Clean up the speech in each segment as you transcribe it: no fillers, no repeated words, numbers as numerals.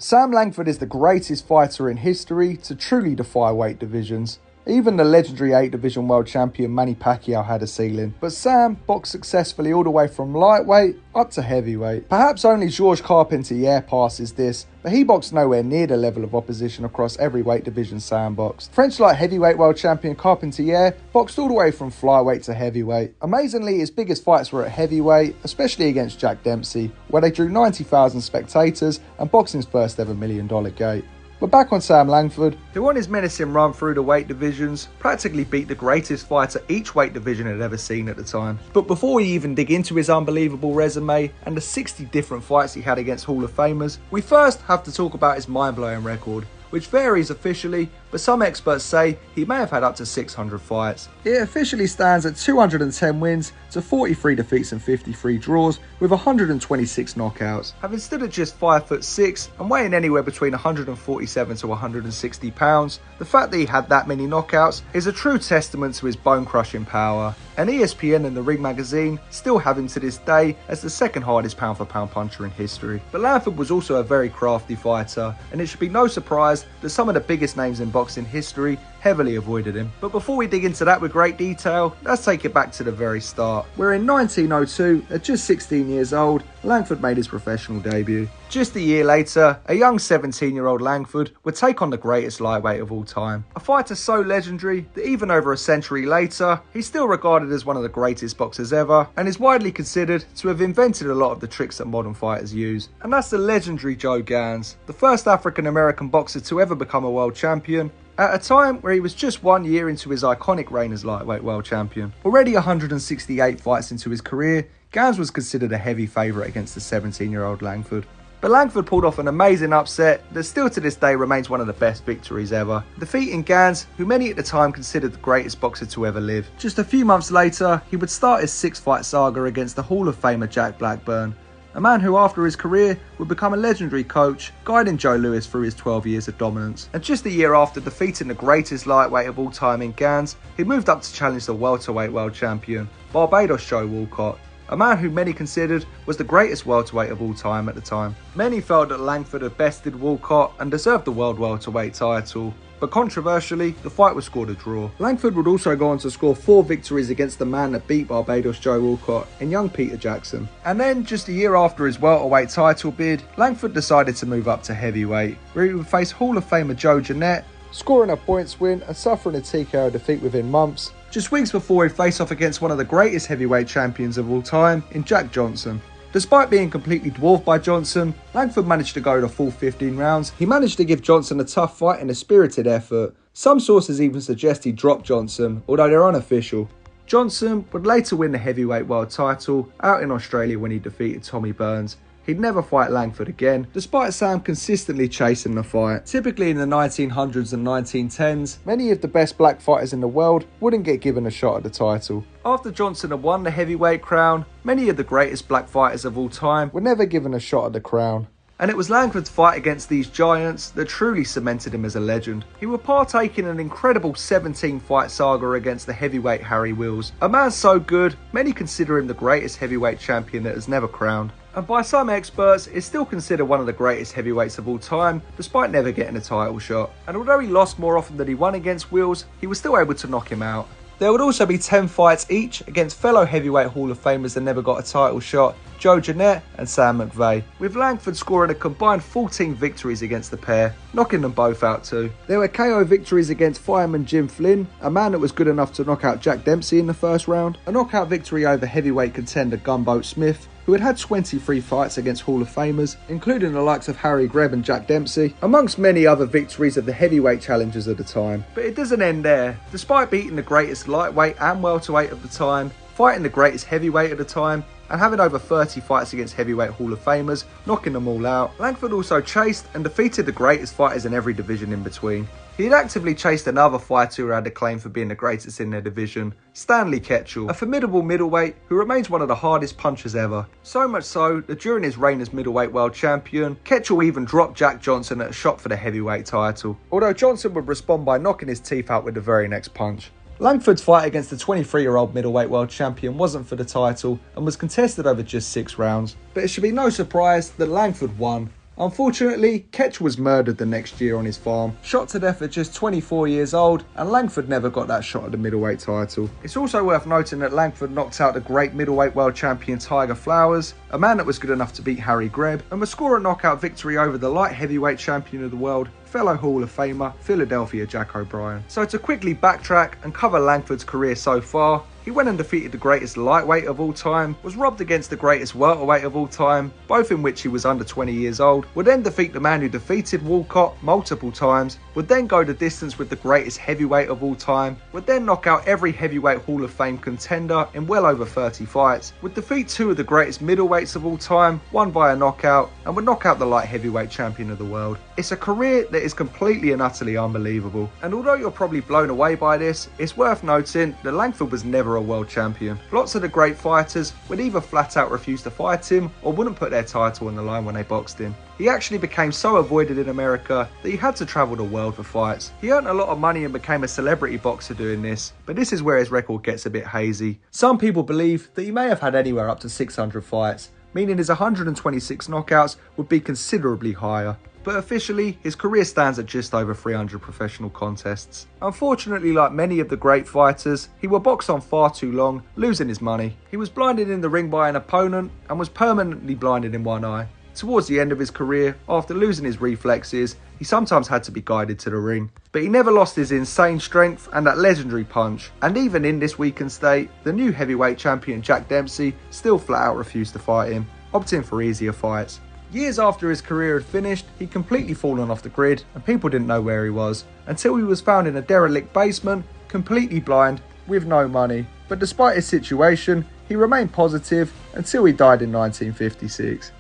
Sam Langford is the greatest fighter in history to truly defy weight divisions. Even the legendary 8 Division World Champion Manny Pacquiao had a ceiling, but Sam boxed successfully all the way from lightweight up to heavyweight. Perhaps only Georges Carpentier passes this, but he boxed nowhere near the level of opposition across every weight division Sam boxed. French light heavyweight world champion Carpentier boxed all the way from flyweight to heavyweight. Amazingly, his biggest fights were at heavyweight, especially against Jack Dempsey, where they drew 90,000 spectators and boxing's first ever $1 million gate. But back on Sam Langford, who on his menacing run through the weight divisions practically beat the greatest fighter each weight division had ever seen at the time. But before we even dig into his unbelievable resume and the 60 different fights he had against Hall of Famers, we first have to talk about his mind-blowing record, which varies officially, but some experts say he may have had up to 600 fights. It officially stands at 210 wins to 43 defeats and 53 draws with 126 knockouts. Having stood at just 5'6" and weighing anywhere between 147 to 160 pounds, the fact that he had that many knockouts is a true testament to his bone-crushing power. And ESPN and The Ring magazine still have him to this day as the second hardest pound-for-pound puncher in history. But Langford was also a very crafty fighter, and it should be no surprise that some of the biggest names in boxing history heavily avoided him. But before we dig into that with great detail, let's take it back to the very start, where in 1902, at just 16 years old, Langford made his professional debut. Just a year later, a young 17-year-old Langford would take on the greatest lightweight of all time. A fighter so legendary that even over a century later, he's still regarded as one of the greatest boxers ever, and is widely considered to have invented a lot of the tricks that modern fighters use. And that's the legendary Joe Gans, the first African-American boxer to ever become a world champion, at a time where he was just 1 year into his iconic reign as lightweight world champion. Already 168 fights into his career, Gans was considered a heavy favourite against the 17-year-old Langford. But Langford pulled off an amazing upset that still to this day remains one of the best victories ever, defeating Gans, who many at the time considered the greatest boxer to ever live. Just a few months later, he would start his 6-fight saga against the Hall of Famer Jack Blackburn, a man who after his career would become a legendary coach, guiding Joe Louis through his 12 years of dominance. And just a year after defeating the greatest lightweight of all time in Gans, he moved up to challenge the welterweight world champion, Barbados Joe Walcott, a man who many considered was the greatest welterweight of all time at the time. Many felt that Langford had bested Walcott and deserved the world welterweight title, but controversially, the fight was scored a draw. Langford would also go on to score 4 victories against the man that beat Barbados Joe Walcott in young Peter Jackson. And then, just a year after his welterweight title bid, Langford decided to move up to heavyweight, where he would face Hall of Famer Joe Jeanette, scoring a points win and suffering a TKO defeat within months, just weeks before he'd face off against one of the greatest heavyweight champions of all time in Jack Johnson. Despite being completely dwarfed by Johnson, Langford managed to go the full 15 rounds. He managed to give Johnson a tough fight and a spirited effort. Some sources even suggest he dropped Johnson, although they're unofficial. Johnson would later win the heavyweight world title out in Australia when he defeated Tommy Burns. He'd never fight Langford again, despite Sam consistently chasing the fight. Typically in the 1900s and 1910s, many of the best black fighters in the world wouldn't get given a shot at the title. After Johnson had won the heavyweight crown, many of the greatest black fighters of all time were never given a shot at the crown. And it was Langford's fight against these giants that truly cemented him as a legend. He would partake in an incredible 17-fight saga against the heavyweight Harry Wills, a man so good, many consider him the greatest heavyweight champion that has never crowned. And by some experts, is still considered one of the greatest heavyweights of all time, despite never getting a title shot. And although he lost more often than he won against Wills, he was still able to knock him out. There would also be 10 fights each against fellow heavyweight Hall of Famers that never got a title shot, Joe Jeanette and Sam McVeigh, with Langford scoring a combined 14 victories against the pair, knocking them both out too. There were KO victories against fireman Jim Flynn, a man that was good enough to knock out Jack Dempsey in the first round, a knockout victory over heavyweight contender Gunboat Smith, who had had 23 fights against Hall of Famers, including the likes of Harry Greb and Jack Dempsey, amongst many other victories of the heavyweight challengers of the time. But it doesn't end there. Despite beating the greatest lightweight and welterweight of the time, fighting the greatest heavyweight of the time, and having over 30 fights against heavyweight Hall of Famers, knocking them all out, Langford also chased and defeated the greatest fighters in every division in between. He had actively chased another fighter who had a claim for being the greatest in their division, Stanley Ketchel, a formidable middleweight who remains one of the hardest punchers ever. So much so that during his reign as middleweight world champion, Ketchel even dropped Jack Johnson at a shot for the heavyweight title, although Johnson would respond by knocking his teeth out with the very next punch. Langford's fight against the 23-year-old middleweight world champion wasn't for the title and was contested over just 6 rounds, but it should be no surprise that Langford won, Unfortunately, Ketch was murdered the next year on his farm, shot to death at just 24 years old, and Langford never got that shot at the middleweight title. It's also worth noting that Langford knocked out the great middleweight world champion Tiger Flowers, a man that was good enough to beat Harry Greb, and would score a knockout victory over the light heavyweight champion of the world, fellow Hall of Famer Philadelphia Jack O'Brien. So to quickly backtrack and cover Langford's career so far, he went and defeated the greatest lightweight of all time, was robbed against the greatest welterweight of all time, both in which he was under 20 years old, would then defeat the man who defeated Walcott multiple times, would then go the distance with the greatest heavyweight of all time, would then knock out every heavyweight Hall of Fame contender in well over 30 fights, would defeat two of the greatest middleweights of all time, one via knockout, and would knock out the light heavyweight champion of the world. It's a career that is completely and utterly unbelievable. And although you're probably blown away by this, it's worth noting that Langford was never a world champion. Lots of the great fighters would either flat out refuse to fight him or wouldn't put their title on the line when they boxed him. He actually became so avoided in America that he had to travel the world for fights. He earned a lot of money and became a celebrity boxer doing this, but this is where his record gets a bit hazy. Some people believe that he may have had anywhere up to 600 fights, meaning his 126 knockouts would be considerably higher. But officially, his career stands at just over 300 professional contests. Unfortunately, like many of the great fighters, he was boxed on far too long, losing his money. He was blinded in the ring by an opponent and was permanently blinded in one eye. Towards the end of his career, after losing his reflexes, he sometimes had to be guided to the ring. But he never lost his insane strength and that legendary punch. And even in this weakened state, the new heavyweight champion Jack Dempsey still flat out refused to fight him, opting for easier fights. Years after his career had finished, he'd completely fallen off the grid and people didn't know where he was, until he was found in a derelict basement, completely blind, with no money. But despite his situation, he remained positive until he died in 1956.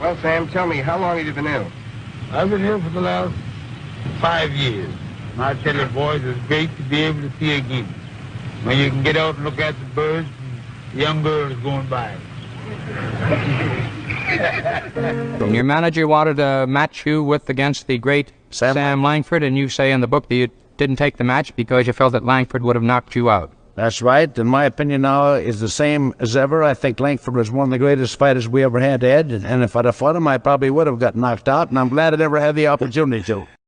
Well, Sam, tell me, how long have you been ill? I've been ill for the last 5 years. And I tell you, boys, it's great to be able to see again. When you can get out and look at the birds and young girls going by. Your manager wanted to match you against the great Sam Langford, and you say in the book that you didn't take the match because you felt that Langford would have knocked you out. That's right. And my opinion now is the same as ever. I think Langford was one of the greatest fighters we ever had, Ed. And if I'd have fought him, I probably would have got knocked out. And I'm glad I never had the opportunity to.